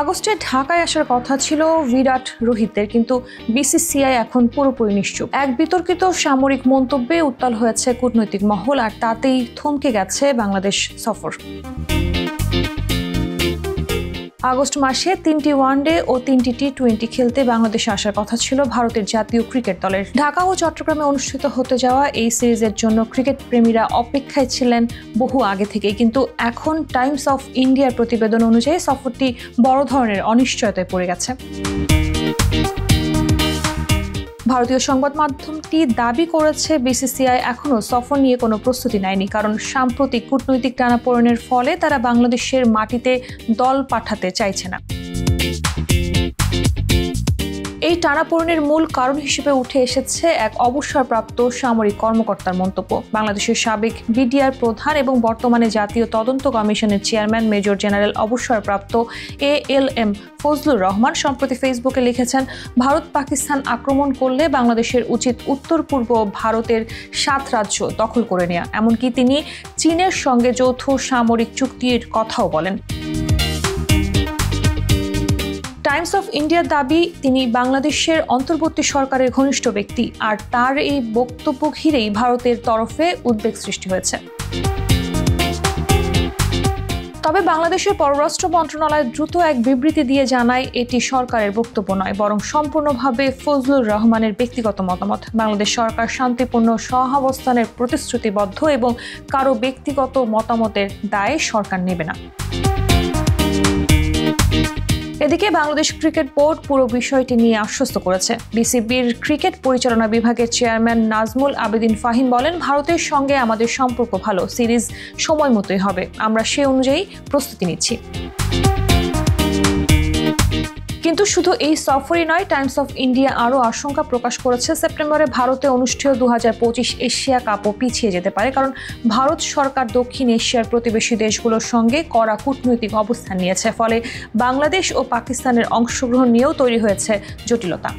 আগস্টে ঢাকায় আসার কথা ছিল বিরাট রোহিতের, কিন্তু বিসিসিআই এখন পুরোপুরি নিশ্চুপ। এক বিতর্কিত সামরিক মন্তব্যে উত্তাল হয়েছে কূটনৈতিক মহল, আর তাতেই থমকে গেছে বাংলাদেশ সফর। আগস্ট মাসে 3টি ওয়ানডে ও 3টি টি-20 খেলতে বাংলাদেশে আসার কথা ছিল ভারতের জাতীয় ক্রিকেট দলের। ঢাকা ও চট্টগ্রামে অনুষ্ঠিত হতে যাওয়া এই সিরিজের জন্য ক্রিকেট প্রেমীরা অপেক্ষায় ছিলেন বহু আগে থেকেই, কিন্তু এখন টাইমস অফ ইন্ডিয়ার প্রতিবেদন অনুযায়ী সফরটি বড় ধরনের অনিশ্চয়তায় পড়ে গেছে। ভারতীয় সংবাদ মাধ্যমটি দাবি করেছে বিসিসিআই এখনও সফর নিয়ে কোনো প্রস্তুতি নেয়নি, কারণ সাম্প্রতিক কূটনৈতিক টানাপোড়েনের ফলে তারা বাংলাদেশের মাটিতে দল পাঠাতে চাইছে না। এই টানাপোড়েনের মূল কারণ হিসেবে উঠে এসেছে এক অবসরপ্রাপ্ত সামরিক কর্মকর্তার মন্তব্য। বাংলাদেশের সাবেক বিডিআর প্রধান এবং বর্তমানে জাতীয় তদন্ত কমিশনের চেয়ারম্যান মেজর জেনারেল অবসরপ্রাপ্ত ALM ফজলুর রহমান সম্প্রতি ফেসবুকে লিখেছেন, ভারত পাকিস্তান আক্রমণ করলে বাংলাদেশের উচিত উত্তর পূর্ব ভারতের 7 রাজ্য দখল করে নেওয়া। এমনকি তিনি চীনের সঙ্গে যৌথ সামরিক চুক্তির কথাও বলেন। টাইমস অফ ইন্ডিয়ার দাবি, তিনি বাংলাদেশের অন্তর্বর্তী সরকারের ঘনিষ্ঠ ব্যক্তি, আর তার এই বক্তব্য ঘিরেই ভারতের তরফে উদ্বেগ সৃষ্টি হয়েছে। তবে বাংলাদেশের পররাষ্ট্র মন্ত্রণালয় দ্রুত এক বিবৃতি দিয়ে জানায়, এটি সরকারের বক্তব্য নয়, বরং সম্পূর্ণভাবে ফজলুর রহমানের ব্যক্তিগত মতামত। বাংলাদেশ সরকার শান্তিপূর্ণ সহাবস্থানের প্রতিশ্রুতিবদ্ধ এবং কারো ব্যক্তিগত মতামতের দায় সরকার নেবে না। এদিকে বাংলাদেশ ক্রিকেট বোর্ড পুরো বিষয়টি নিয়ে আশ্বস্ত করেছে। বিসিবির ক্রিকেট পরিচালনা বিভাগের চেয়ারম্যান নাজমুল আবেদিন ফাহিম বলেন, ভারতের সঙ্গে আমাদের সম্পর্ক ভালো, সিরিজ সময় মতোই হবে, আমরা সে অনুযায়ী প্রস্তুতি নিচ্ছি। কিন্তু শুধু এই সফরই নয়, টাইমস অফ ইন্ডিয়া আরও আশঙ্কা প্রকাশ করেছে সেপ্টেম্বরে ভারতে অনুষ্ঠেয় 2025 এশিয়া কাপও পিছিয়ে যেতে পারে, কারণ ভারত সরকার দক্ষিণ এশিয়ার প্রতিবেশী দেশগুলোর সঙ্গে কড়া কূটনৈতিক অবস্থান নিয়েছে। ফলে বাংলাদেশ ও পাকিস্তানের অংশগ্রহণ নিয়েও তৈরি হয়েছে জটিলতা।